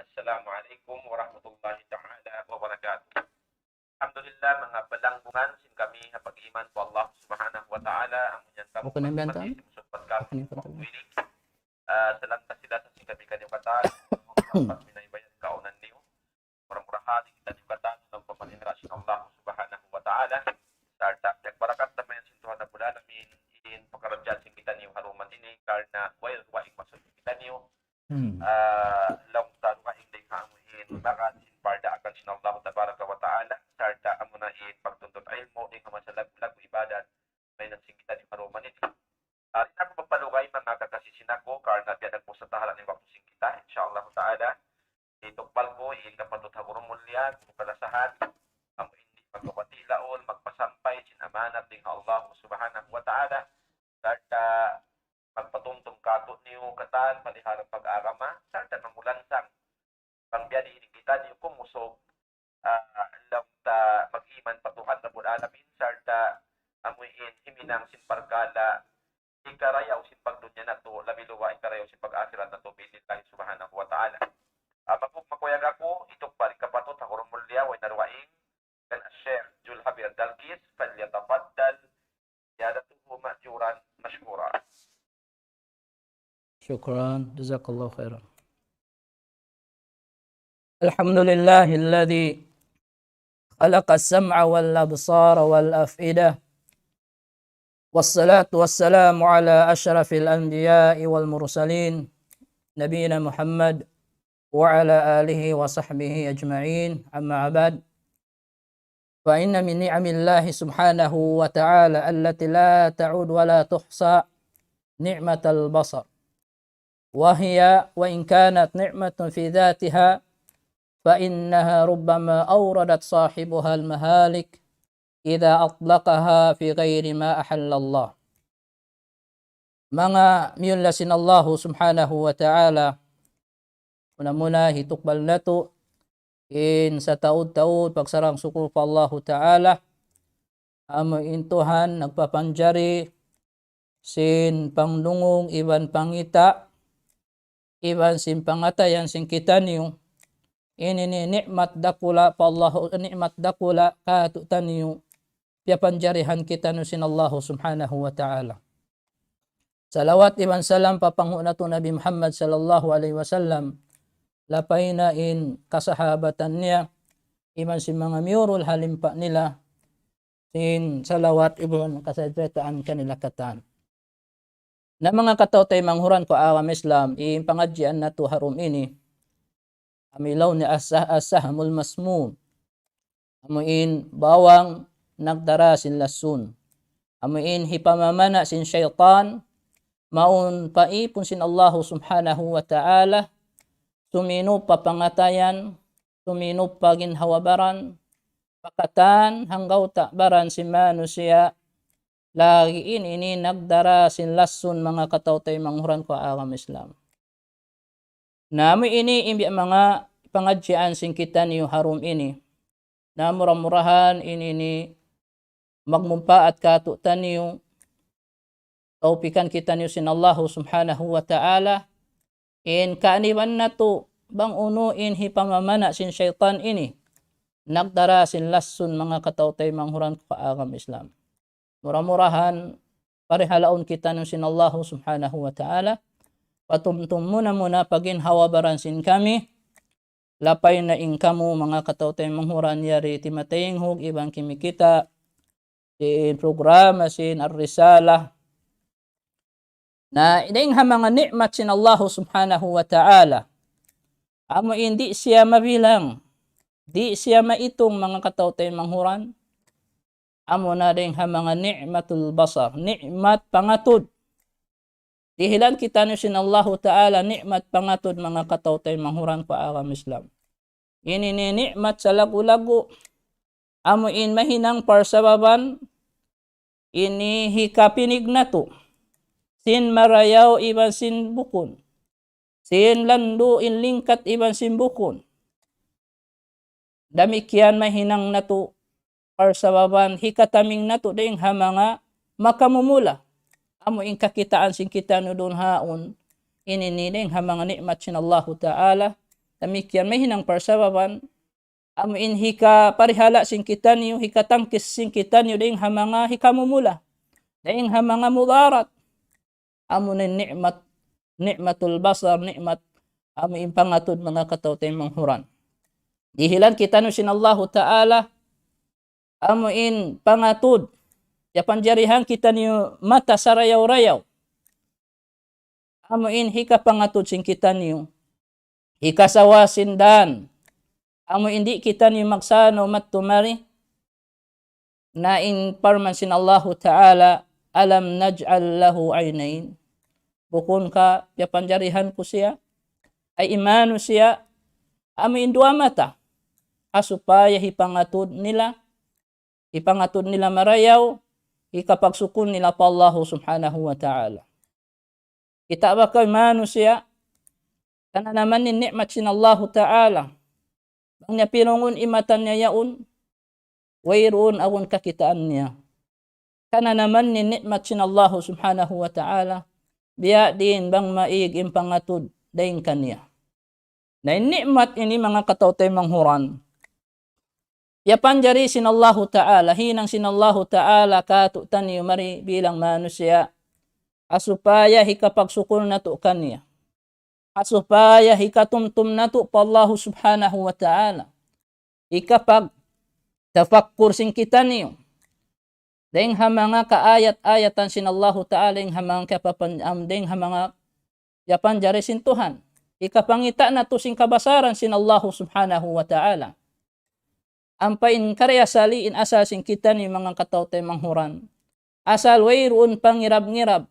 Assalamualaikum warahmatullahi ta'ala wabarakatuh. Alhamdulillah mga balanggungan sin kami nga pag-iman po Allah subhanahu wa ta'ala ang munyantang Okay na ba yan, Tom? pag-isip kami Okay na po ba? willing. Sa lantas sila sa sin kami kanyang katan, dapat minaybayan kaunan niyo. Murah-murahan kita niyo katan ng pamaninrasyon Allah subhanahu wa ta'ala. Sarta nagbarakat naman yan sin Tuhan na pula namin in pagkaradyan sin kita niyo haruman ini karena waing masud kita niyo. Long taruha hindi kaamuin maka sin parda akan sin Allah tabaraka wa ta'ala sarta amunain pagtuntut ilmu ing kamasalag ibadat may nagsing kita ni paruman ini. Rin ako magpalugay mga kakasisin ako karena biyadag po sa tahalan ng waktu sing kita insyaallah ta'ala itukbal ko in kapatut hagurong mulyan kalasahan amo hindi magpapatilaon magpasampay sin amanat ning Allah subhanahu wa ta'ala sarta magpatungtong kato niyo katan paliharang pag-agama sarta namulansang pangbiyani ini kita niyo kumusog alam ta mag-iman patuhan na bul alamin sarta amuin himinang sin parkala ikarayaw sin pagdunya na to labi luwa ikarayaw sin pag-akhirat na to billahi subhanahu wa ta'ala. Magkuyag ako itok balik kapatot hakurong mulya way narwaing kan Sheikh Jul Habir Dalkis falyatafaddal yadatuhu ma'juran mashkura. شكرا جزاك الله خيرا. الحمد لله الذي خلق السمع والأبصار والأفئدة والصلاة والسلام على أشرف الأنبياء والمرسلين نبينا محمد وعلى آله وصحبه أجمعين أما بعد فإن من نعم الله سبحانه وتعالى التي لا تعود ولا تحصى نعمة البصر وهي وإن كانت نعمة في ذاتها فإنها ربما أوردت صاحبها المهالك إذا أطلقها في غير ما أحل الله. Mga miyunlasin Allah subhanahu wa ta'ala muna hitukbal na to in sa taud-taud pagsarang sukul pa Allah ta'ala amo intuhan nagpapanjari sin pangdungong iban pangita iban sin pangatayan sin kita niyo ini ni nikmat dakula pa Allah nikmat dakula katutan niyo piapanjarihan kita no sin Allah subhanahu wa ta'ala. Salawat iban salam papanguna to Nabi Muhammad sallallahu alaihi wasallam lapay na in kasahabatan niya iban sin mga miyurul halimpa nila sin salawat ibon kasadrataan kanila katan. Na mga katawtay manghuran ko awam Islam ipangadyan na to harum ini amilaw ni asahamul masmum amuin bawang nagdara sin lasun amuin hipamamana sin syaitan maun paipon sin Allah subhanahu wa ta'ala sumino papangatayan sumino paginhawabaran pakatan hanggaw takbaran si manusia lagi ini nagdara sin lasun mga katawtay manghuran ko awam Islam. Namo ini imbi mga pangadyan sin kita niyo harum ini. Na murah-murahan ini ni magmumpa at katutan niyo taupikan kita niyo sin Allah subhanahu wa ta'ala in kaaniwan na to bang unuin hipamamana sin syaitan ini nagdara sin lasun mga katawtay manghuran ko awam Islam. Murah-murahan parihalaon kita ng sin Allah subhanahu wa ta'ala patumtum muna paginhawabaran sin kami lapay na ingkamu mga katawtay manghuran yari timataying hug ibang kimi kita sin programa sin ar-risalah na idaing mga nikmat sin Allah subhanahu wa ta'ala amo hindi siya mabilang di siya maitong mga katawtay manghuran amo na rin mga ni'matul basar, ni'mat pangatod. Dihilan kita ni sin Allah ta'ala ni'mat pangatod mga katawtay manghuran pa awam Islam. Ini ni ni'mat sa lagu-lagu. Amo in mahinang parsababan, ini hikapinig na to. Sin marayaw iban sin bukon. Sin lando in lingkat iban sin bukon. Damikian mahinang na to. Parsababan hikataming nato ding mga makamumula amo in kakitaan sin kita no don haon ini ding mga nikmat sin Allah ta'ala Demikian may hinang persababan amin hika parihala sing kita niyo, hika tangkis sing kita niyo ding hamanga hika mumula. Ding hamanga mudarat. Amunin nikmatul basar, nikmat amin pangatud mga katawtay manghuran. Dihilan kita no sinallahu ta'ala amuin pangatud. Ya panjarihan kita niyo mata sarayaw-rayaw. Amuin hika pangatud sing kita niyo. Hika sawasin dan amo hindi kita ni magsano matumari na in parman sin Allahu Ta'ala alam naj'al lahu aynain bukun ka ya panjarihan ko siya ay imano siya amo in dua mata asupaya ipangatud nila marayaw ikapagsukun nila pa Allahu Subhanahu wa Ta'ala. Kita ba kay imano siya kana naman ni nikmat sin Allahu Ta'ala ang niya pinungun imatan niya yaon, wayroon awon kakitaan niya. Kana naman ni nikmat sin Allahu Subhanahu wa Ta'ala, biya din bang maig impangatud daing kanya. Na nikmat ini mga katawtay manghuran. Ya panjari sin Allahu Ta'ala, hinang sin Allahu Ta'ala katutan niyo mari bilang manusia, asupaya hikapagsukul na to kanya. Asupaya hikatumtum na to pa Allahu Subhanahu wa Ta'ala. Ikapag tafakkur sing kita niyo. Deng hamanga kaayat-ayatan sin Allahu Ta'ala yung hamang deng hamanga yapan jari sin Tuhan. Ikapangita na to sing kabasaran sin Allahu Subhanahu wa Ta'ala. Ampain karya saliin asal sing kita ni mga katawtay manghuran. Asal wayroon pangirab-ngirab.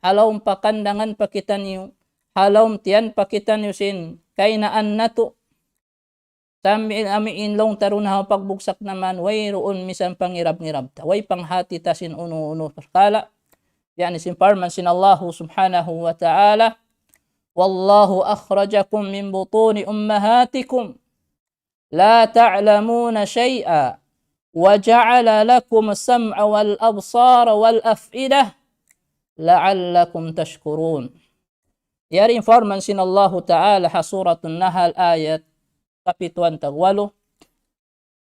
Halawang pakandangan pa kita niyo. Halawm tiyan pakitan yusin kainaan nato. Sami amin long tarunaw pagbugsak naman wayroon misan pangirab-ngirab ta. Way panghati ta sin uno-uno perkala. Yani sin parman sin Allahu Subhanahu wa Ta'ala. Wallahu akhrajakum min butuni ummahatikum. La ta'lamuna shay'a. Wa ja'ala lakum as-sam'a wal absara wal af'idah. La'allakum tashkurun. Yari informan sin Allahu Ta'ala ha suratun Nahl ayat kapituan tagwalo.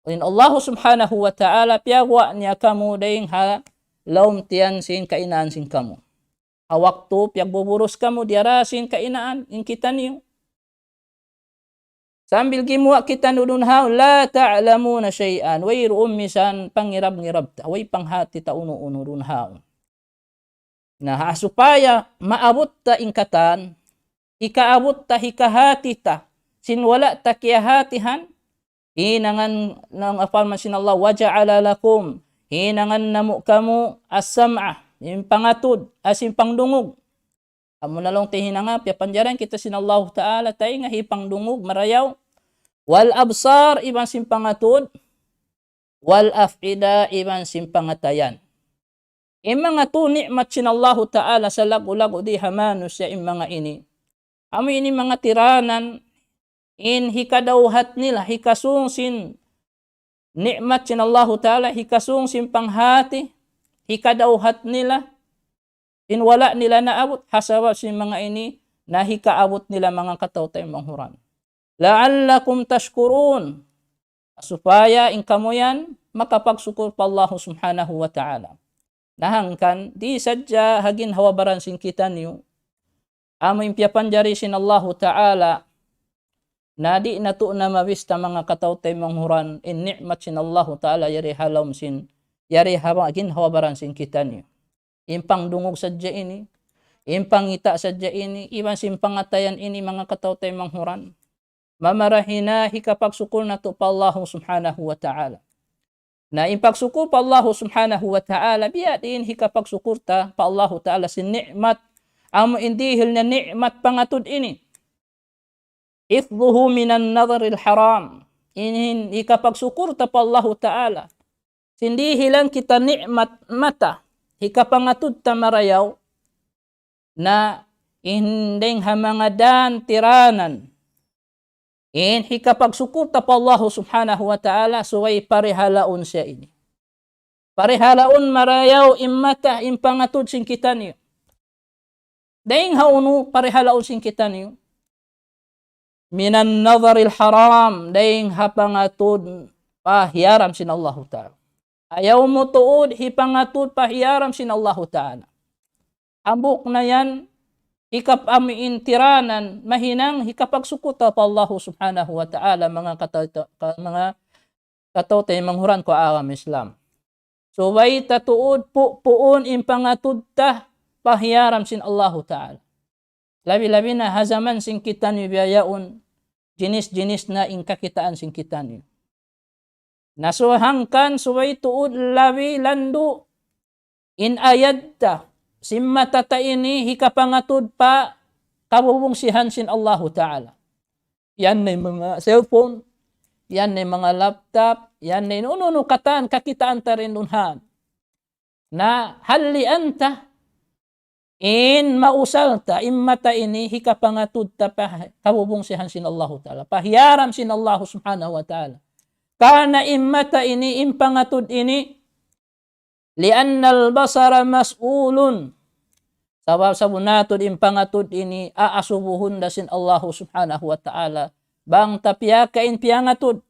In Allahu Subhanahu wa Ta'ala piyagwa niya kamu daing ha laum tiyan sin kainaan sin kamu. Ha waktu piyagbuburos kamu diara sin kainaan in kita niyo. Sambil gimuwa kita nudun ha la ta'lamuna syai'an wayroon misan pangirab-ngirab ta way panghati ta uno-uno dun ha. Nah, supaya maabot ta ingkatan, ikaabot ta hikahati ta, sinwala ta kiyahatihan, hinangan ng afalman sin Allah, waja'ala lakum, hinangan namu kamu as-sam'a, yung pangatud, as yung pangdungog. Amo na lang tihinanga, piyapanjaran kita sin Allah Ta'ala, tayo nga hipangdungog, marayaw, wal absar, ibang sin pangatud, wal af'ida, ibang sin pangatayan. Mga to nikmat sin Allahu Ta'ala sa lago-lago di hamanos siya mga ini. Amo ini mga tiranan in hikadawhat nila hikasung sin nikmat sin Allahu Ta'ala hikasung sin panghati hikadawhat nila in wala nila naabot hasawa sin mga ini na hikaabot nila mga katawtay manghuran. La'allakum tashkurun supaya in kamuyan makapagsukur pa Allahu Subhanahu wa Ta'ala. Nahangkan di sadya hagin hawabaran sin kita niyo amo impiapanjari sin Allahu Ta'ala na di na to na mawista mga katawtay manghuran in nikmat sin Allahu Ta'ala yari halom sin yari hagin hawabaran sin kita niyo impang dungog sadya ini impang ngita sadya ini iban sin pangatayan ini mga katawtay manghuran mamarahina hikapagsukul na to pa Allahu Subhanahu wa Ta'ala. Na impagsukur pa Allah Subhanahu wa Ta'ala, biya din hikapagsukur ta pa Allah Ta'ala sin nikmat, amo indihil na nikmat pangatud ini. Ifduhu minan nadharil haram, inin hikapagsukur ta pa Allah Ta'ala. Sindihilan kita nikmat mata, hikapangatud ta marayaw, na indeng hamangadan tiranan, in hikapagsukur ta pa Allah Subhanahu wa Ta'ala suway parihalaon siya ini. Parihalaon marayaw imata impangatud sin kita niyo. Daing haunu parihalaon sin kita niyo. minan nadharil haram daing hapangatud pahiyaram sin Allah Ta'ala. Ayaw mo tuod hipangatud pahiyaram sin Allah Ta'ala. Ambok na yan, hikap amin tiranan, mahinang hikapagsukuta pa Allah subhanahu wa ta'ala mga katawtay manghuran ko agam Islam. So way tatuod puon impangatud ta pahiyaram sin Allah ta'ala. Labi-labi na hazaman sing kita ni biyayaon, jenis-jenis na ingkakitaan sing kita ni. Nasuhangkan suway tuod labi lando in ayad ta. Simma tata ini hikapangatud pa kabubungsihan sin Allah Ta'ala. Yan na mga cellphone, yan na mga laptop, yan na uno kataan kakitaan ta rin dunhan. Na halian ta, in mausal ta, immata ini hikapangatud ta pa kabubungsihan sin Allah Ta'ala. Pahiyaram sin Allah Subhanahu Wa Ta'ala. Kana immata ini, impangatud ini, lianna al-basara mas'ulun. Sabab sabunatod impangatud ini aasubuhun dasin Allah subhanahu wa ta'ala. Bang tapiyakain piangatud.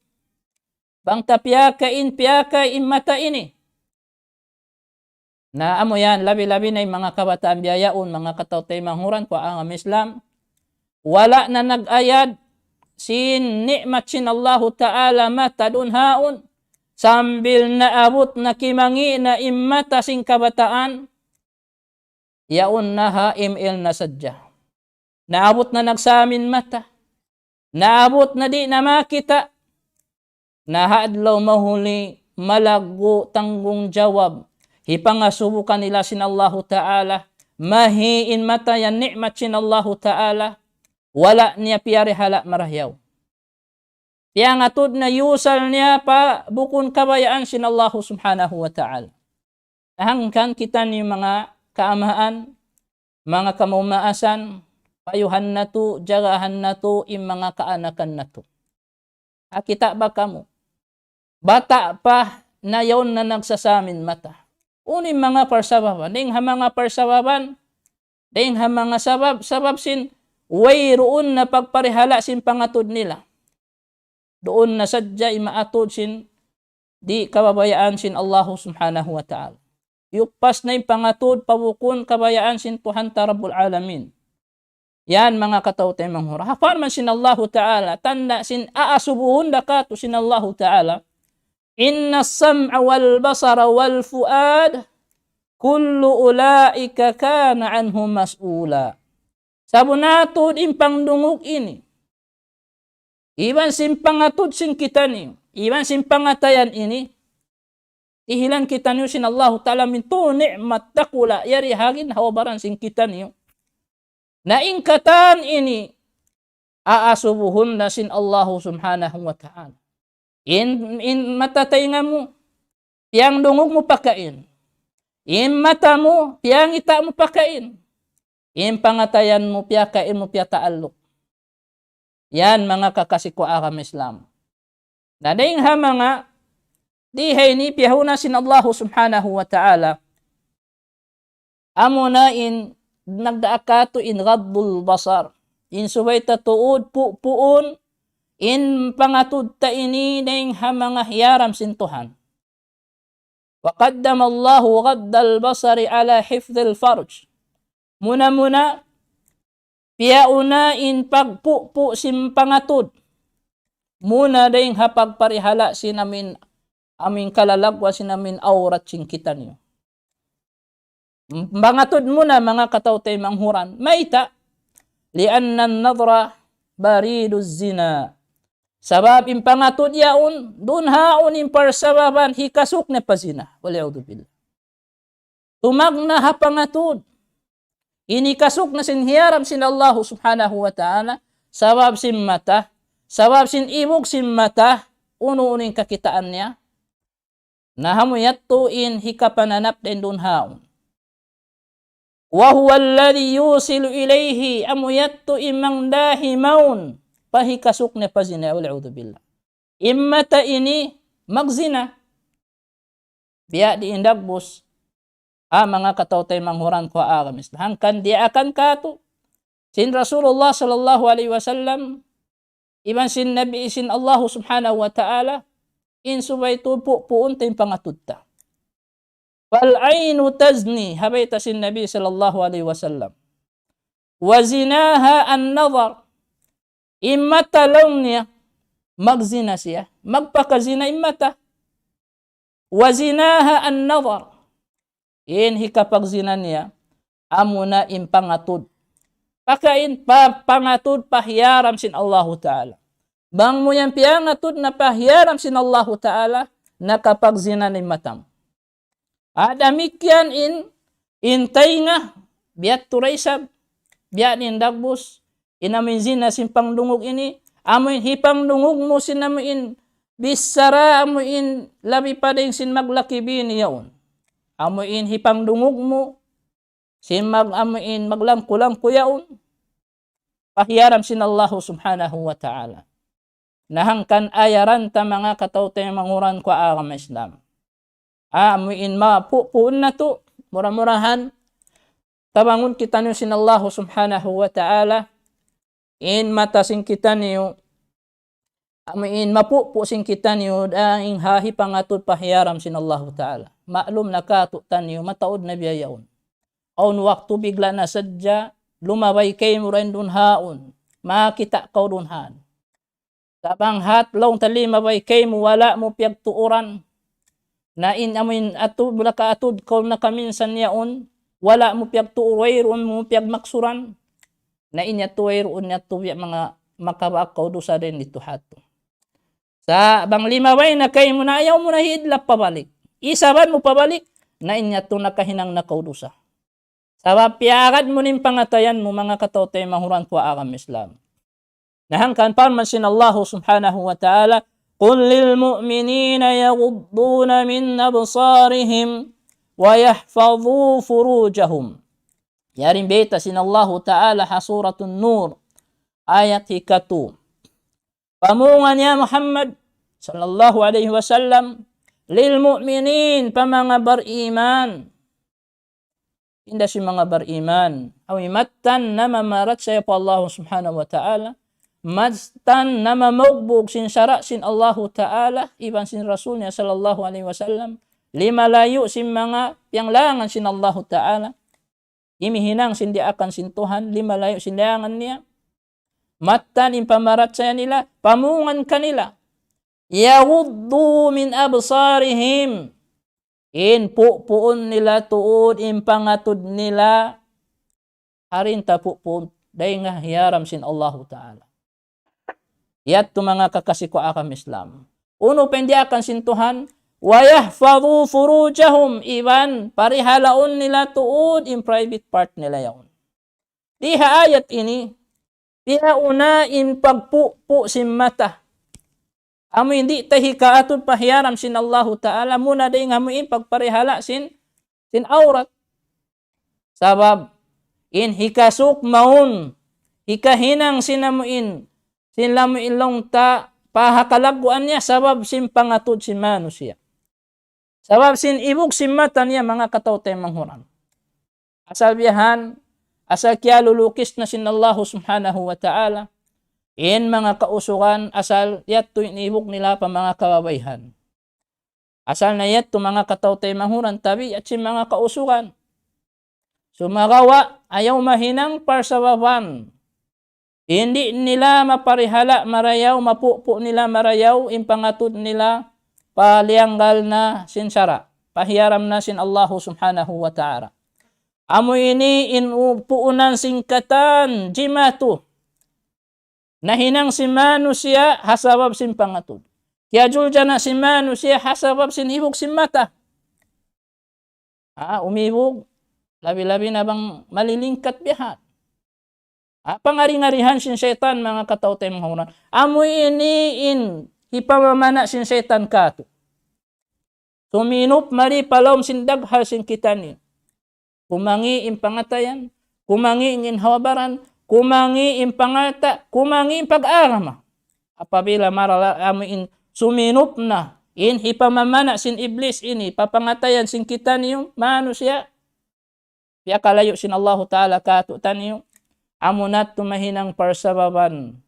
Bang tapiyakain piyakay immata ini. Na amo yan, labi-labi na yung mga kabataan biyayaon, mga katawtay manghuran ko ang Islam. Wala na nag-ayad sin ni'mat sin Allah ta'ala matadunhaon. Sambil naabot na kimangi na immata sing kabataan, yaon na ha imil na sadya. Naabot na nagsamin mata. Naabot na di na makita. Nahadlaw mahuli malago tanggung jawab. Hipangasubukan nila sin Allah Ta'ala. Mahiin mata yan ni'mat sin Allah Ta'ala. Wala niya piyari hala marahyaw. Yang atod na yusal niya pa bukun kabayaan sin Allah subhanahu wa ta'ala. Nahangkan kita ni mga kaamahan, mga kamumaasan, payuhan na to, jagahan na to, mga kaanakan na to. Kita ba kamo? Bata pa na yon na nagsasamin mata. Unim mga parsababan, ding mga parsababan, ding mga sabab sin, way roon na pagparihala sin pangatod nila. Doon na sadya imaatod sin di kababayaan sin Allah subhanahu wa ta'ala. Yukpas na yung pangatod pabukon kabayaan sin Tuhan ta Rabbul Alamin. Yan mga katawtay manghura. Hafar man sin Allah ta'ala. Tanda sin aasubuhun dakato sin Allah ta'ala. Inna sam'a wal basara wal fuad kullu ulaika kana anhum mas'ula. Sabunatod impang dungog ini. Iban simpangatod sin kita niyo. Iban simpangatayan ini. Ihilan kita niyo sin Allah Ta'ala minto ni'mat takula. Yari hagin hawabaran sin kita niyo. Naingkatan ini. Aasubuhun na sin Allah Subhanahu wa Ta'ala. In matatay nga mo. Piyang dungog mo pakain. In mata mo. Piyang ita mo pakain. In pangatayan mo. Piyakain mo piyataalok. Yan mga kakasiko akam Islam. Nading ha mga dihay ni piyahuna sin Allah subhanahu wa ta'ala. Amo na in nagdaakato in raddul basar. In subay tatuod puon. In pangatud ta ini ding ha mga hiyaram sin Tuhan. Wa qaddama Allahu raddal basari ala hifdhil farj. Muna piyauna in pagpupo simpangatod. Muna dahing hapagparihala sinamin aming kalalagwa sinamin aurat sing kita niyo. Pangatod muna mga katawtay manghuran. Maita, lianna nadra baridu zina. Sabab impangatod yaon, dun haon imparsababan hikasuk na pazina. Wali'audubillah. Tumag na hapangatod. Ini kasuk na sinhiyaram sin Allah subhanahu wa ta'ala. Sabab sin mata. Sabab sin ibog sin mata. Uno-uning kakitaan niya. Nahamuyat tuin hikapananap din dun haon. Wa huwa alladhi yusilu ilayhi amuyat tuin mang dahimaun. Pahikasuk na pazina. Wal'audubillah. Immata ini magzina. Biya di indagbos. Mga katawtay manghuran ko agamis. Hangkan di akan kato. Sin Rasulullah sallallahu alaihi wasallam Iban sin Nabi isin Allah subhanahu wa ta'ala, in subay tupo puun tayong pangatudta. Fal ainu tazni, habay ta sin Nabi sallallahu alaihi wasallam. Wa zinaha an-nazar, imata lang niya, magzina siya, magpakazina imata. Wa zinaha an-nazar, in hikapagzina niya, amuna impangatud. Pakain pangatud pahyaram sin Allah Ta'ala. Bang mo yan piangatud na pahyaram sin Allah Ta'ala, nakapagzina ni matam. Adamikyan intay nga, biat turaysab, biat nindagbus, inamin zina sin pangdungog ini, amoy hipang dungog mo sin amoy bisara amoy labi pa din sin maglakibin yaon. Amoy hipang dungog mo, sin amoy maglangkulang kuyaon, pahyaram sin Allah subhanahu wa ta'ala. Nahangkan ayaran ta mga katawtay manguran ko agam Islam. Amuin mapupuun na to, murah-murahan, tabangun kita niyo sin Allah subhanahu wa ta'ala, in matasing kita niyo, amuin mapupusin kita niyo, daing hahi pangatod pahyaram sin Allah ta'ala. Ma'lum na katutan niyo, mataod na biyayaon. Aun waktu bigla na sadya, lumabay kayo mo rin dun haon, makita ka dun haan. Sabang hatlong tali mabay kayo mo, wala mo piyagtuuran, na amin atod wala ka atod ko na kaminsan yaon, wala mo piyagtuuran mo piyagmaksuran, na inya tuwayroon niya tuwi mga makabakaw do sa rin dito hato. Sa bang limaway na kayo mo na ayaw mo na hidlap pabalik, isaban mo pabalik, na inya to nakahinang nakaudusa. Sabab piagad mo nin pangatayan mo mga katawtay mahuran ko agam Islam. Nahangkan parman sin Allah subhanahu wa ta'ala, قل للمؤمنين يغضون من أبصارهم ويحفظوا فروجهم. Yarin beta sin Allah Ta'ala ha suratun Nur ayat hikatu. Pamungan ya Muhammad sallallahu alaihi wasallam lil mu'minin pamanga beriman. Inda si mga beriman. Awimatan na mamarat sa Allah subhanahu wa ta'ala. Majtan na mamugbog sin syara sin Allah Ta'ala, iban sin Rasul niya sallallahu alaihi wasallam, lima layo sin mga pianglangan sin Allah Ta'ala, imihinang sin di akan sin Tuhan, lima layo sin layangan niya, matan impamarat saya nila, pamungan kanila, yawuddu min absarihim, in pupuun nila tuod, impangatud nila, harin tapupuun, day nga hiyaram sin Allah Ta'ala. Yat to mga kakasiko akam Islam. Uno pendi akan sintuhan, wayahfadhu furujahum, iban parihalaon nila tuod in private part nila yaon. Diha ayat ini, diha una in pagpupu sin mata. Amo hindi tahi kaatod pahyaram sin Allah Ta'ala, muna day nga mo in pagparihala sin aurat. Sabab, in hikasuk maun, hikahinang sinamuin, sila mo ilong ta pahakalaguan niya sabab sin pangatod sin manusia. Sabab sin ibog sin mata niya mga katawtay manghuran. Asal biyahan, asal kya lulukis na sin Allah subhanahu wa ta'ala, in mga kausukan, asal yat to inibog nila pa mga kababayhan. Asal na yat to mga katawtay manghuran, tabi at sin mga kausukan. Sumagawa, ayaw mahinang parsababan. Hindi nila maparihala marayaw, mapupo nila marayaw, impangatod nila palianggal na sinsara. Pahiyaram na sin Allah subhanahu wa ta'ala. Amo ini inupuunan singkatan jimatu. Nahinang si manusia hasabab sin pangatod. Kaya julja na si manusia hasabab sin hibog sin mata. Umibog. Labi-labi na bang malilingkat bihat. Pangari-ngarihan sin syaitan mga katawtay mga huran. Amoy iniin ipamamana sin syaitan kato. Tuminup mari palom sin daghal sin kitani. Kumangi impangatayan, kumangi ingin hawabaran, kumangi impangata, kumangi impag-arama. Apabila marala amoy suminup na in ipamamana sin iblis ini, papangatayan sin kitani yung manusia. Kaya kalayo sin Allah Ta'ala kato taniyo. Amunat tumahinang parsababan,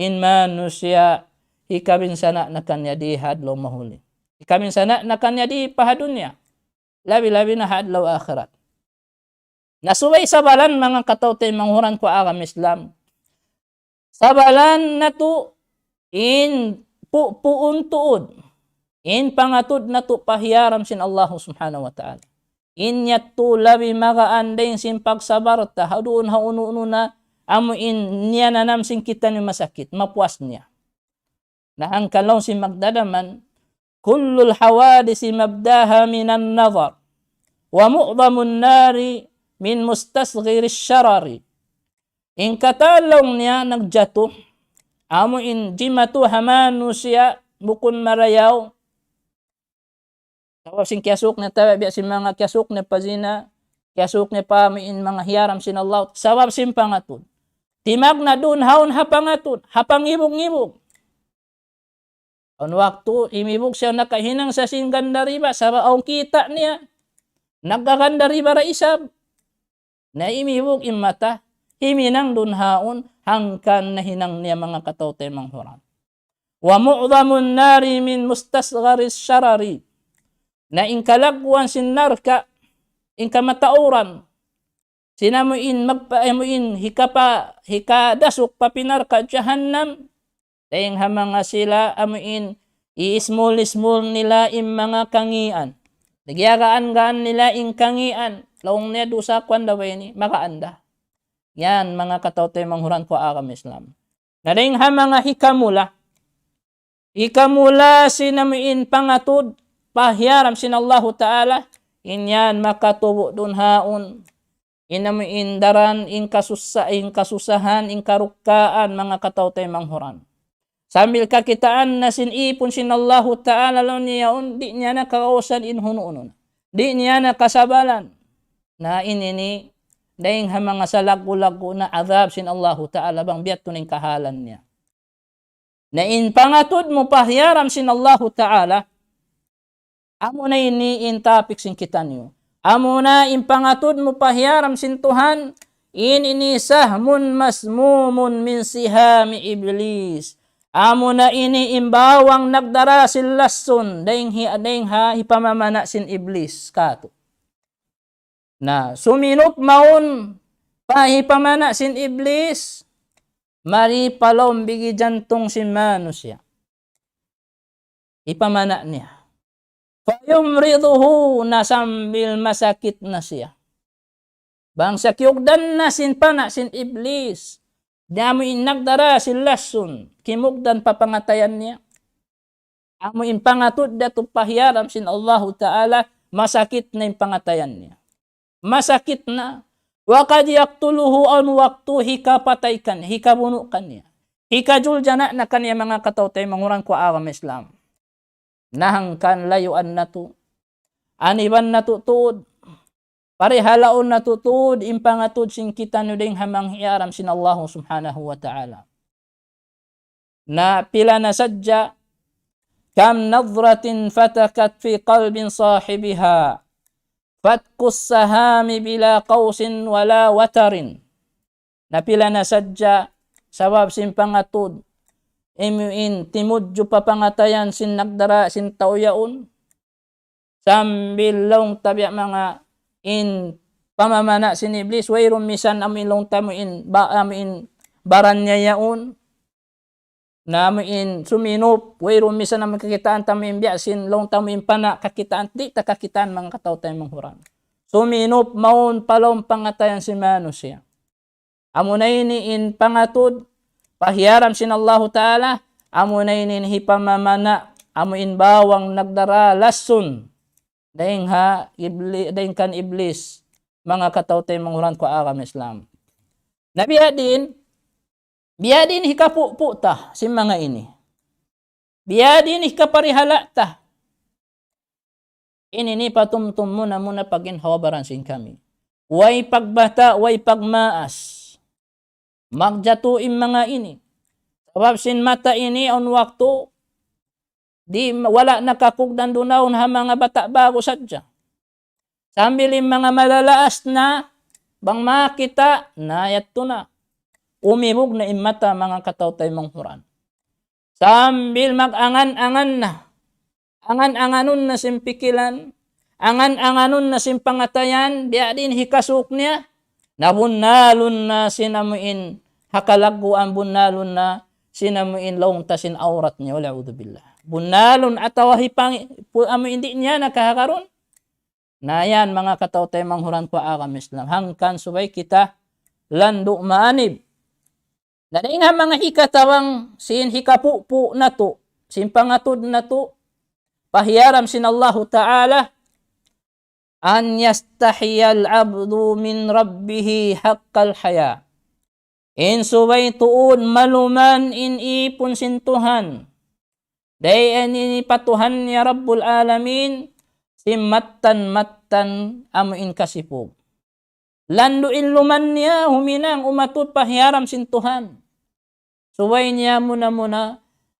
in manusia hikabin sana na kanya di hadlaw mahuli. Hikabin sana na kanya di pahadunya. Labi-labi na hadlaw akhirat. Nasuway sabalan mga katawtay manghuran ko agam Islam. Sabalan na to in puun tuod. In pangatud na to pahiyaram sin Allah subhanahu wa ta'ala. In yatu labi magaandeng sin pagsabar ta haduun hauno na amo in niya nanam sin kita ni masakit. Mapuas niya. Nahangkalaw si magdadaman kullul hawadisi mabdaha minan nazar wa mu'damun nari min mustasghir syarari. In katalong niya nagjato amo in jimatu hamanu siya bukun marayaw. Tawag sing kiasuk na tawa biya si mga kiasuk na pazina, kiasuk na pamiin mga hiyaram sin Allah. Sawab sin pangatun. Timag na dun haun hapangatun, hapangibog-ngibog. Ang waktu imibog siya nakahinang sa sin gandariba, sa aong kita niya. Nagkagandariba ra isab. Na imibog imata, himinang dun haun, hangkan na hinang niya mga katawtay manghuran. Wa mu'damun nari min mustasgharis syarari. Na inkalagwan sin narka, inkamatauran, sinamuin magpaamuin hikadasok papinarka jahannam, dahing hamanga sila amuin iismul-ismul nila im mga kangian. Nagyagaan-gaan nila in kangian, laong niya dusakwan daway ni, makaanda. Yan mga katawtay manghuran ko agam Islam. Na dahing hamanga hikamula sinamuin pangatud, pahiyaram sin Allah Ta'ala, inyan makatubo dun haun, inamuin daran, in kasusahan, in karukkaan, mga katawtay manghuran. Sambil kakitaan na sinipon sin Allah Ta'ala, di niya nakausan in hunuunon. Di niya nakasabalan, na inini, dahing mga salagu-lagu na azab sin Allah Ta'ala, bang biyat tuning kahalan niya. Na in pangatud mo pahiyaram sin Allah Ta'ala, amo na ini in topic sin kita niyo. Amo na in pangatud mo pahiyaram sin Tuhan, in ini sahmun masmumun min sihami iblis. Amo na ini imbawang nagdara sin lason, dahing hipamamana sin iblis kato. Na suminop maun pahipamana sin iblis, mari palom bigi jantong sin manusia. Ipamana niya. Fayumriduhu na sambil masakit na siya. Bang sakyugdan na sin pana sin iblis. Diamuin nagdara sin lason. Kimugdan papangatayan niya. Amuin pangatud datu pahiyaram sin Allah Ta'ala. Masakit na yung pangatayan niya. Masakit na. Wakad yaktuluhu an waktu hikapataykan. Hikabunukan niya. Hikajul na kanya mga katawtay mangurang ko agam Islam. Nahangkan layuan na to. Aniban na tutud. Parihalaon na tutud. Impangatud sin kita nuding hamang hiyaram sin Allah subhanahu wa ta'ala. Na pila na sadya. Kam nadratin fatakat fi qalbin sahibiha. Fatkus sahami bila qawsin wala watarin. Na pila na sadya. Sabab sin pangatud. Imuin timudyo papangatayan sin nagdara sin tauyaon. Sambil long tabi mga in pamamana sin iblis. Wayron misan amin long tamuin baran niya yaon. Na amin suminop. Wayron misan amin kakitaan tamuin biya sin long tamuin pana kakitaan. Di ta kakitaan mga katawtay manghuran. Suminop maun palong pangatayan sin manusia. Amo na ini in pangatud. Pahiyaram sin Allah Ta'ala, amo na inin hipamamana, amo in bawang nagdara lason, dahing kan iblis, mga katawtay manghuran ko agam Islam. Na biya din hikapupo ta, sin mga ini. Biya din hikaparihala ta. Inini patumtum muna paginhawabaran sin kami. Way pagbata, way pagmaas. Magjatuin mga ini. Sabab sin mata ini on waktu di wala nakakugdan dunaon ha mga bata bago sadya. Sambil mga malalaas na bang makita na yato na. umibog na imata mga kataw-tay manghuran. Sambil mag-angan-angan na, angan-anganon na simpikilan, angan-anganon na simpangatayan, biya din hikasuk niya, nabunalon na sinamuin, hakalaggo ang bunalon na sinamuin laong tasin aurat niya, wala billah. Bunalon atawa hipang, hindi niya nakahakaron. Na yan mga kataw-tay manghuran ko agam Islam, hangkan subay kita lando maanib. Na nga mga hikatawang sin hikapupo na to, simpangatod na to, pahiyaram sin Allah Ta'ala, an yastahiyal abdu min rabbihi haqqal haya. In subay tuon maluman in ipon sin Tuhan. Dayan ini patuhan ya Rabbul Alamin, simatan amuin kasipog. Lando iluman niya, huminang umatut pahiyaram sin Tuhan. Suway niya muna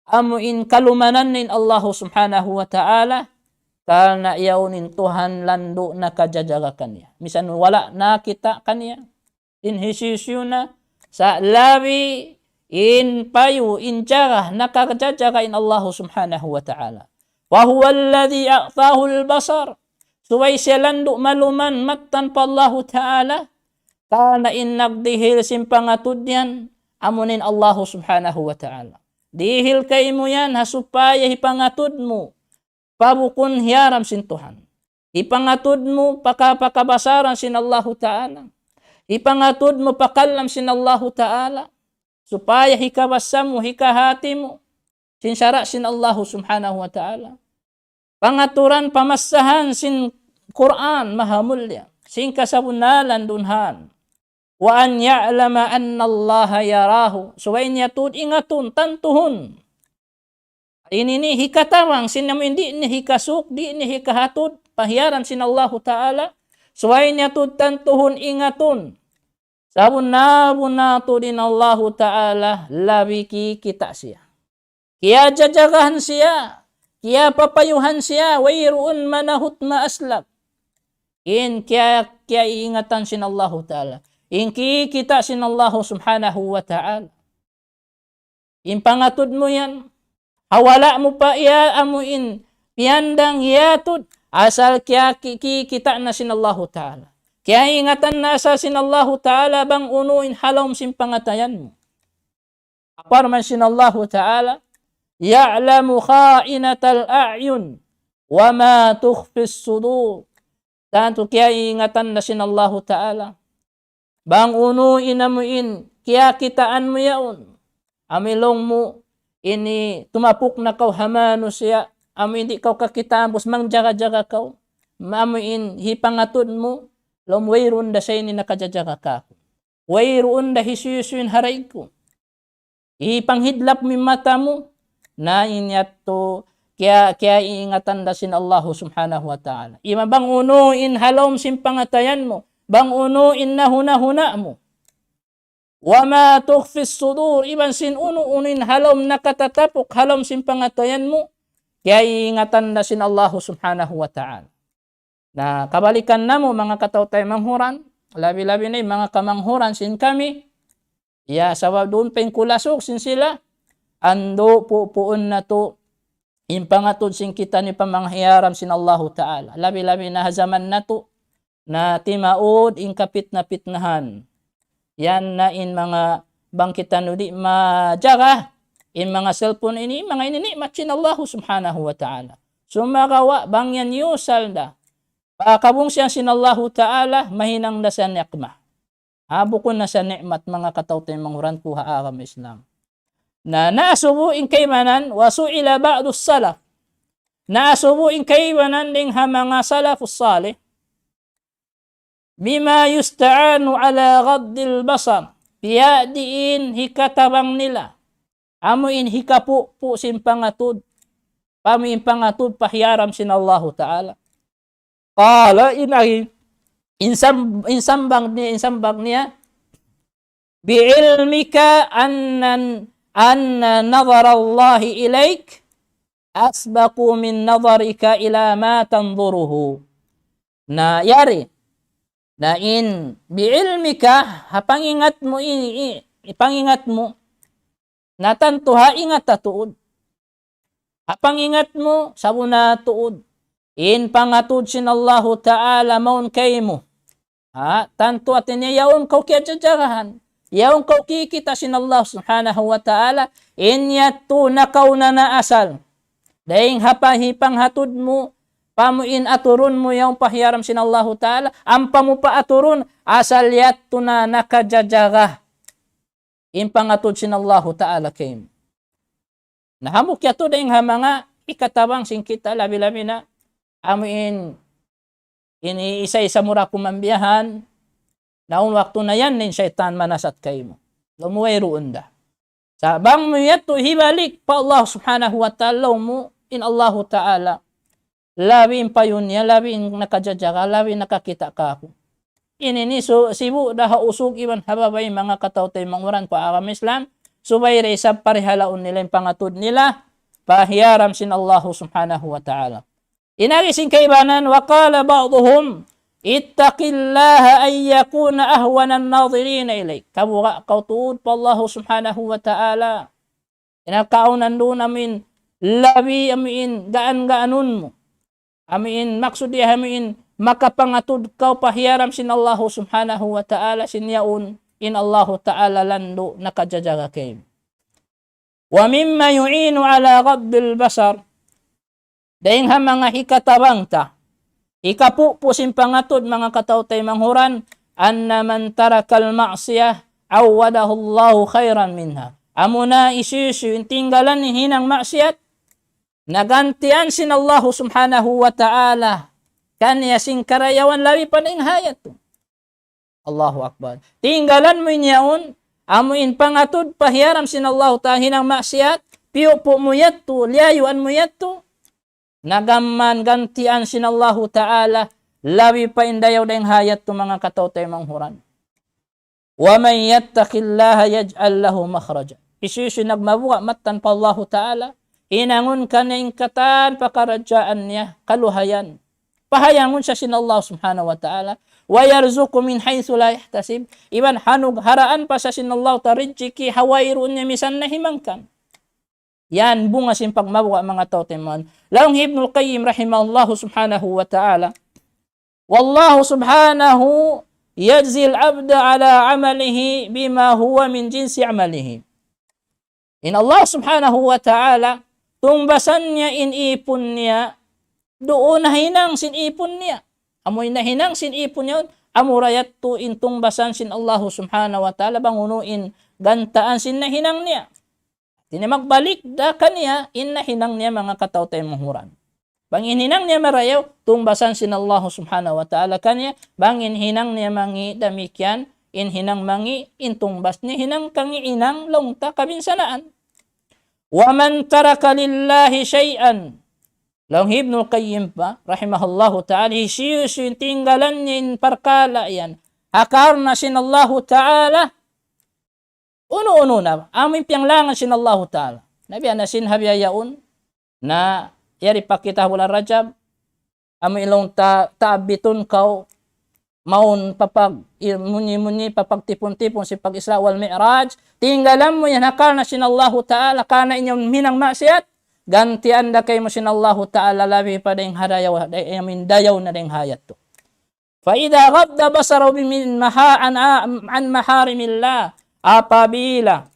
amuin kalumanan nin Allah subhanahu wa ta'ala, karena yaunin Tuhan lando nakajajaga kanya. Misan wala nakita kanya, inhisisyo na, sa labi, in payu, in jaga, nakajajaga in Allah subhanahu wa ta'ala. Wa huwa alladhi a'tahu al-basar. Suway siya lando maluman matan pa Allah Ta'ala, kana in nagdihil simpangatud yan, amunin Allah subhanahu wa ta'ala. Dihil kay mo yan, hasupaya hipangatud mo, pabukun hiyaram sin Tuhan. Ipangatud mo, pakapakabasaran sin Allah Ta'ala. Ipangatud mo, pakalam sin Allah Ta'ala. Supaya hikabasa mo, hikahati mo, sinsara sin Allah subhanahu wa ta'ala. Pangaturan, pamasahan sin Quran, mahamulya. Sin kasabunalan dunhan. Wa an ya'lama anna Allah yarahu. Suway niya tud ingatun, tantuhun. Ini ni hikatawang, sinam hindi ni hikasuk, di ni hikahatod, pahiyaran sin Allah Ta'ala. Suway niya tud tantuhun, ingatun. Sabun na din Allah Ta'ala, labiki kita siya. Kaya jajagahan siya, kaya papayuhan siya, wayroon manahut maaslab. In kaya iingatan sin Allah Ta'ala. In kita sin Allah subhanahu wa ta'ala. In pangatod mo yan, hawala mo pa iya amuin, piyandang yatod, asal kaya kita na sin Allah Ta'ala. Kaya ingatan na sa sin Allah Ta'ala bang unuin halawm sin pangatayan mo. Aparman sin Allah Ta'ala, ya'lamu kha'inatal a'yun wa ma tukhfis sudur. Tanto kaya ingatan na sin Allah Ta'ala. Bang unuin amuin, kaya kitaan mo yaon. Amilong mo, ini tumapuk na kau hamano siya. Amu hindi kau kakitaan, bus mang jaga-jaga kau. Maamuin hipangatod mo, lom wayroon da siya ini nakajajaga ka. Wayroon da hisuyusuin haray ko. Ipanghidlap mi mata mo, na inyat to, kaya iingatan da sin Allah subhanahu wa ta'ala. Ima bang unuin halom simpangatayan mo, bang unuin na huna-huna mo. Wa ma tukhfis sudur, iban sin unuin halom nakatatapok, halom simpangatayan mo, kaya iingatan da sin Allah subhanahu wa ta'ala. Na kabalikan na mo mga kataw-tay manghuran, labi-labi na mga kamanghuran sin kami, ya sabab doon pa yung kulasok sin sila, ando puun na to, impangatod sin kita ni pamanghiyaram sin Allah Ta'ala. Labi-labi na zaman na to, na timaod in kapit na pitnahan. Yan na in mga bangkitan di majaga, in mga cellphone ini, mga inini, matsin Allah subhanahu wa ta'ala. Sumagawa, bang yan yusal da. Pakabong siya sin Allah Ta'ala, mahinang na sa nikmah. Habukon na sa nikmat, mga kataw-tay manghuran kuha agam Islam. Na naasubuin kaymanan, wasu'ila ba'dus salaf. Naasubuin kaymanan ding ha mga salafus salih. Bima yusta'anu ala ghaddil basar. Piyadiin hikatabang nila. Amuin hikapu simpangatod. Pamuin pangatod pahiyaram sin Allah Ta'ala. Qala insambang niya bi'ilmika anna nazar Allah ilaik asbaqu min nazarika ila ma tanzuruhu. Na in bi'ilmika hapangingat mo ini ipangingat mo, natantuha ingat tatuod. Apangingat mo, sabuna tuod. In pangatud sin Allahu Ta'ala maun kay mo. Tanto at yaon kau kiyadjagahan. Yaon kau kikita sin Allah Subhanahu wa Ta'ala. Inyatu nakaw na naasal. Dahing hapahipang hatud mo, pamuin aturun mo yung pahiyaram sin Allahu Ta'ala. Ampa mo pa aturun, asal yatu na nakajajagah. In pangatud sin Allahu Ta'ala kay mo. Nahamok yato dahing mga ikatabang singkita labi-labi na amuin isa-isa mura kumambiyahan naun waktu na yan nin syaitan manasat kayo mo. Lumuway roon da. Sabang mo yato hibalik pa Allah Subhanahu wa Ta'ala mo in Allahu Ta'ala. Labi in payon niya, labi in nakajadjaka, labi nakakita ka ako. Inini so sibu daha usog iban hababay mga katawtay manguran ko akam Islam. Subay sa parihalaon nila yung pangatud nila, pahiyaram sin Allah Subhanahu wa Ta'ala. Inagising kaibanan, waqala ba'duhum, ittaqillaha ay yakuna ahwanan nadhirina ilayk. Kabuka kautuod pa Allah Subhanahu wa Ta'ala. Inakaunan doon amin, labi amin, gaan-gaanun mo. Amin, maksudi amin, makapangatud kau pahiyaram sin Allah Subhanahu wa Ta'ala, sinyaun, in Allahu Ta'ala lando nakajajaga kayo. Wa mimma yu'inu ala ghabbil basar. Dahing mga hikatabang ta. Ikapupusin pangatod mga katawtay manghuran. Anna man tarakal ma'siyah awadahu Allahu khairan minha. Amuna isisu tinggalan ni hinang maksiyat. Nagantian sin Allah Subhanahu wa Ta'ala. Kanya sing karayawan lawi pa na hayat to. Allahu Akbar. Tinggalan mo niyaon, amuin pangatud, pahiyaram sin Allah tahinang maksiyat, piyo po mo yato, liyayuan mo yato, nagamman gantian sin Allah Ta'ala, labi pa indayaw dahing hayat to mga katawtay manghuran. Wa man yattaqillaha yaj'al lahu makhraja. Isusu nagmabuka matan pa Allah Ta'ala, inangon kanyang katan pakaradyaan niya, kaluhayan. Pahayangon siya sin Allah Subhanahu wa Ta'ala, wa yarzuqu min haythu la yahtasib. Iban hanug haraan pa sa sinallahu tarijiki hawairon niya misan na himangkan. Yan bunga sin pagmabuka mga tauteman. Laung Ibnul Qayyim rahimahullahu Subhanahu wa Ta'ala. Wallahu Subhanahu yajzi al-abda ala amalihi bima huwa min jinsi amalihi. In Allah Subhanahu wa Ta'ala tumbasan niya inipon niya doon na hinang sinipon niya. Amoy na hinang sinipon yun, amurayat to intong basan sin Allah Subhanahu wa Ta'ala bangunuin gantaan sin na hinang niya. Tini magbalik da kaniya in na hinang niya mga katawtay manghuran. Bangin hinang niya marayaw, tumbasan sin Allah Subhanahu wa Ta'ala kaniya, bangin hinang niya mangi damikyan, in hinang mangi intong bas ni hinang kangi inang longta kabinsanaan. Wa man taraka lillahi syai'an. Laung Ibnul Qayyim pa, rahimahullahu Ta'ala, hisiyusin tinggalan niya parkala yan. Akar na sin Allahu Ta'ala, uno-uno na, amin piyanglangan sin Allahu Ta'ala. Nabi na sin habiyayaon, na yari pakita wala rajab, amin ilong taabitun kau, maun papag, muni-muni papagtipon-tipon si pag-Isra wal Mi'raj, tinggalan mo yan, akar na sin Allahu Ta'ala, kana inyong minang maksiat, gantian da kay mo sin Allahu Ta'ala labi pa dayang hadayaw, amin dayaw na dayang hayat to. Fa idha ghabda basaraw min an maharimillah, apabila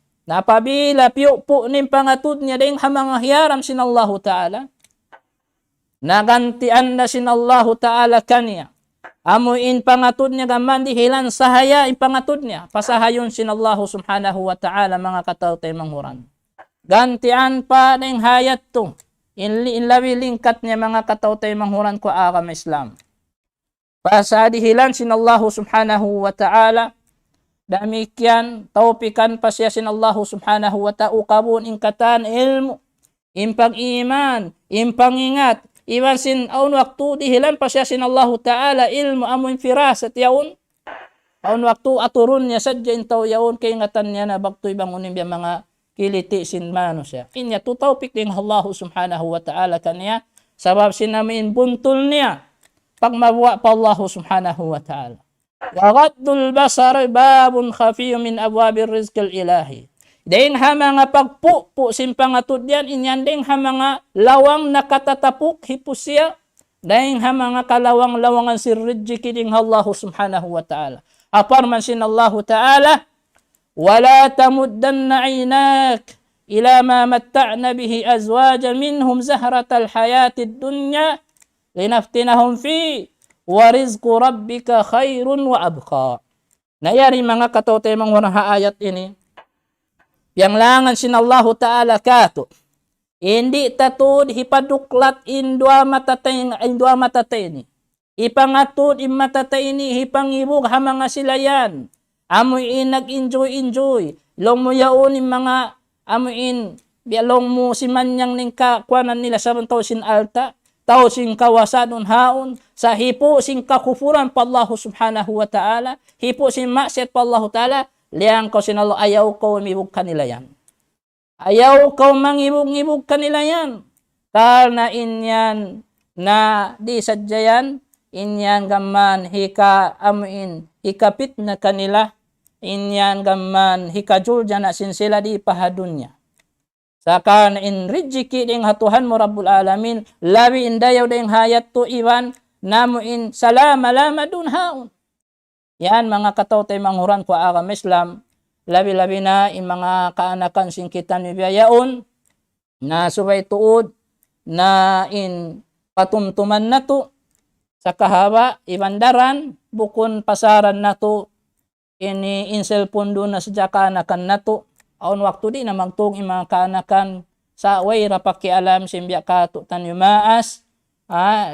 piyo po ning pangatud niya dayang hamang hiyaram sin Allahu Ta'ala, nagantian na sin Allahu Ta'ala kaniya, amuin pangatud niya gaman di hilan sahaya in pangatud niya, pasahayon sin Allahu Subhanahu wa Ta'ala mga katawtay manghuran. Gantian pa ng hayat to. Inlawi lingkat niya mga katawtay manghuran ko akam Islam. Pasadihilan sin Allah Subhanahu wa Ta'ala. Damikyan, taupikan pa siya sin Allah Subhanahu wa Ta'ala. Ukabun ingkatan ilmu, impang-iman, impangingat. Iwan sin aun waktu dihilan pa siya sin Allah Ta'ala ilmu amun firasat yaun. Aun waktu aturun niya sadya intaw yaun kay ingatan niya na bagtoy bangunin biya mga kiliti sin mano siya. Inya tutawpik din Allah Subhanahu wa Ta'ala kaniya sabab sinamin buntol niya pag mabuwa pa Allah Subhanahu wa Ta'ala. Wa ghaddul basar babun khafiyyun min abwabir rizqil ilahi. Dain ha mga pagpupo simpangatud yan, inyan din ha mga lawang nakatatapuk hipusya. Dain ha mga kalawang-lawangan sirridji kining Allah subhanahu wa ta'ala. Aparman sin Allah ta'ala, wala tamuddanna aynak ila ma matta'na bihi azwaja minhum zahratal hayatid dunya linaftinahum fi wa rizqu rabbika khairun wa abqa. Nayari mga katote mga ayat ini, yang langan sin Allah Ta'ala kato, hindi tatud hipaduklat indua matatay ni. Ipangatud imatatay ni hipangibog ha mga silayan. Amoy nag-enjoy. Long mo yaon mga amoy bialong mo si manyang ning kakwanan nila sa tao sin alta. Tao sin kawasadon haon. Sa hipo sin kakufuran pa Allah Subhanahu wa Ta'ala. Hipo sin maksiat pa Allah Ta'ala. Liang ko sinalo, ayaw ko umibog kanila yan. Ayaw ko mangibog-ibog kanila yan. Karena inyan na di sadyayan, inyan gaman hikapit na kanila, inyan gaman hikajulja na sinsila di pahadunya. Saka na inrijiki ding hatuhan mo Rabbul Alamin, labi indayaw ding hayat to iwan, namuin salama-lama dun haon. Yan mga katawtay manghuran ko agam Islam, labi-labi na in mga kaanakan singkitan ni biyayaon, na subay tuod, na in patumtuman na to, sa kahaba, ibandaran, bukon pasaran na to, in cellphone doon na sa kaanakan na to, aon waktu di na magtong in mga kaanakan, sa way rapakialam simbya kato tan yumaas,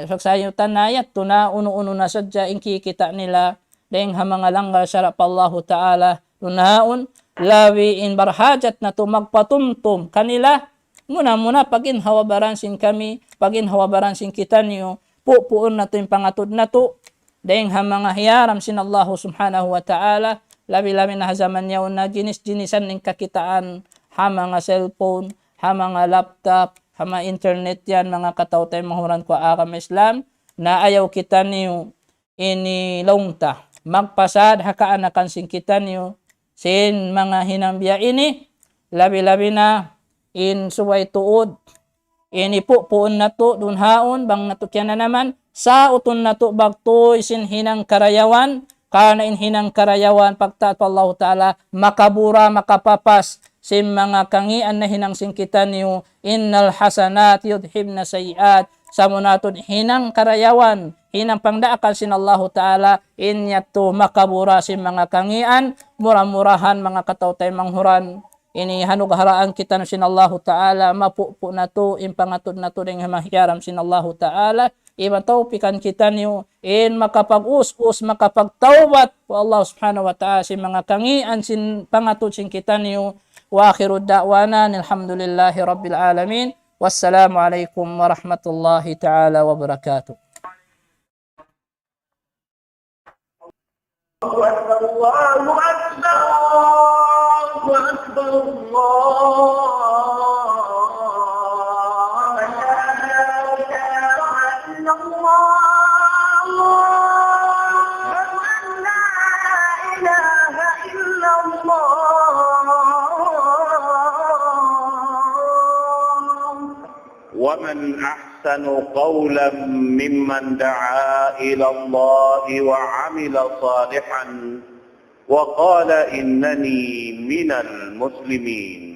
sagsayo tanayat, to na uno-uno na sadya, in kikita nila, dahing hamanga langga syarap Allah Ta'ala lunaon, lawi in barhajat na to magpatumtum kanila, muna pagin hawabaran sin kami, pagin hawabaran sin kita niyo, pupuon na to yung pangatod na to, dahing hamanga hiyaram sin Allah Subhanahu wa Ta'ala, labi-labi na hazaman niya na jinis-jinisan ng kakitaan, hamanga cellphone, hamanga laptop, hama internet yan, mga katawtay mahuran ko akam Islam, na ayaw kita niyo inilongta. Magpasad hakaanakan sin kita niyo sin mga hinambya ini, labi-labi na in suway tuod, inipupuon na to dun haon, bang natukyan na naman, sa uton na to bagtoy sin hinang karayawan, kana in hinang karayawan, pagtaat pa Allah Ta'ala, makabura, makapapas, sin mga kangian na hinang sin kita niyo, innal hasanat yudhibna sayiat, sa munatod hinang karayawan, hinang pangdaakal sin Allah Ta'ala, inyato makabura sin mga kangian, murah-murahan mga katawtay manghuran, ini hanug-haraan kita no sin Allah Ta'ala, mapupo na to, impangatod na to, ding mahyaram sin Allah Ta'ala, imatawpikan kita niyo, in makapag-us-us, makapagtawbat po Allah Subhanahu wa Ta'ala, sin mga kangian, sin pangatod sin kita niyo, wa akhiru da'wana, alhamdulillahi rabbil alamin. Wassalamu alaikum warahmatullahi ta'ala wabarakatuh. الله أكبر الله أكبر الله لا إله إلا الله لا إله إلا الله ومن أحسن قولا ممن دعا إلى الله وعمل صالحا وقال إنني من المسلمين.